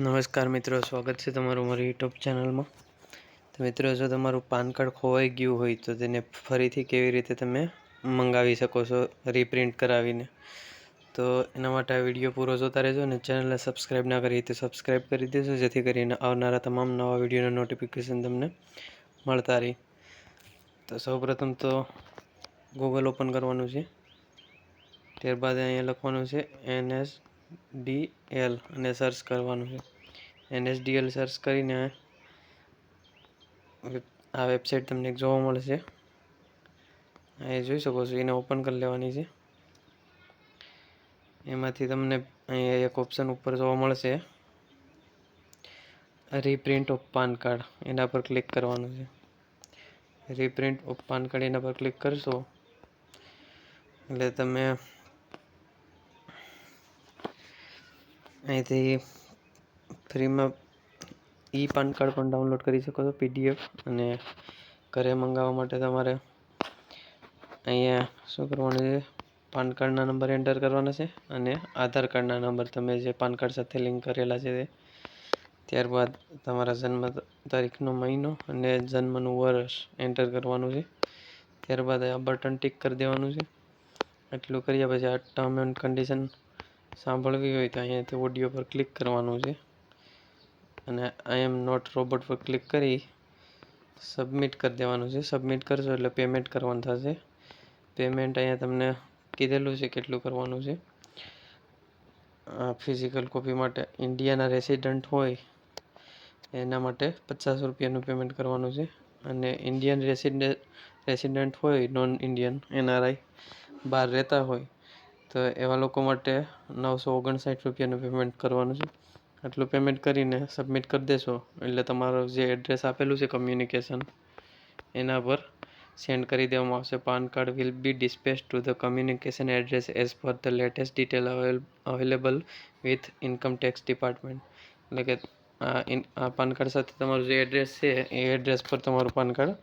નમસ્કાર મિત્રો, સ્વાગત છે તમારું મારી યુટ્યુબ ચેનલમાં. તો મિત્રો, જો તમારું પાન કાર્ડ ખોવાઈ ગયું હોય તો તેને ફરીથી કેવી રીતે તમે મંગાવી શકો છો રીપ્રિન્ટ કરાવીને. તો એના માટે આ વિડીયો પૂરો જોતા રહેજો અને ચેનલને સબસ્ક્રાઈબ ના કરી તો સબસ્ક્રાઈબ કરી દેજો, જેથી કરીને આવનારા તમામ નવા વિડીયોના નોટિફિકેશન તમને મળતા રહે. તો સૌપ્રથમ તો ગૂગલ ઓપન કરવાનું છે. ત્યારબાદ અહીંયા લખવાનું છે NSDL અને સર્ચ કરવાનું છે. NSDL સર્ચ કરીને આ વેબસાઇટ તમને જોવા મળશે. અહીં જોઈ શકો છો, એને ઓપન કરી લેવાની છે. એમાંથી તમને અહીંયા એક ઓપ્શન ઉપર જોવા મળશે રીપ્રિન્ટ ઓફ પાન કાર્ડ, એના પર ક્લિક કરવાનું છે. રીપ્રિન્ટ ઓફ પાન કાર્ડ એના પર ક્લિક કરશો એટલે તમે અહીંથી ફ્રીમાં પાન કાર્ડ પણ ડાઉનલોડ કરી શકો છો, PDF. અને ઘરે મંગાવવા માટે તમારે અહીંયા શું કરવાનું છે, પાન કાર્ડના નંબર એન્ટર કરવાના છે અને આધાર કાર્ડના નંબર તમે જે પાન કાર્ડ સાથે લિંક કરેલા છે તે. ત્યારબાદ તમારા જન્મ તારીખનો મહિનો અને જન્મનું વર્ષ એન્ટર કરવાનું છે. ત્યારબાદ આ બટન ટિક કરી દેવાનું છે. એટલું કર્યા પછી આ ટર્મ એન્ડ કન્ડિશન સાંભળવી હોય તો અહીંયાથી ઓડિયો પર ક્લિક કરવાનું છે અને આઈ એમ નોટ રોબોટ પર ક્લિક કરી સબમિટ કરી દેવાનું છે. સબમિટ કરશો એટલે પેમેન્ટ કરવાનું થશે. પેમેન્ટ અહીંયા તમને કીધેલું છે કેટલું કરવાનું છે. ફિઝિકલ કોપી માટે ઇન્ડિયાના રેસિડન્ટ હોય એના માટે 50 રૂપિયાનું પેમેન્ટ કરવાનું છે. અને ઇન્ડિયન રેસિડન્ટ હોય, નોન ઇન્ડિયન NRI, બહાર રહેતા હોય તો એવા લોકો માટે 959 રૂપિયાનું પેમેન્ટ કરવાનું છે. આટલું પેમેન્ટ કરીને સબમિટ કરી દેશો એટલે તમારું જે એડ્રેસ આપેલું છે કમ્યુનિકેશન એના પર સેન્ડ કરી દેવામાં આવશે. PAN card will be dispatch to the communication address as per the latest detail available with income tax department. એટલે કે આ પાન કાર્ડ સાથે તમારું જે એડ્રેસ છે એ એડ્રેસ પર તમારું પાન કાર્ડ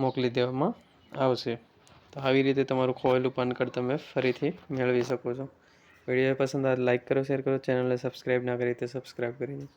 મોકલી દેવામાં આવશે. તો આવી રીતે તમારું ખોવાયેલું પાન કાર્ડ તમે ફરીથી મેળવી શકો છો. વિડીયો પસંદ આવે લાઈક કરો, શેર કરો, ચેનલને સબસ્ક્રાઈબ ના કરી તો સબસ્ક્રાઈબ કરી દો.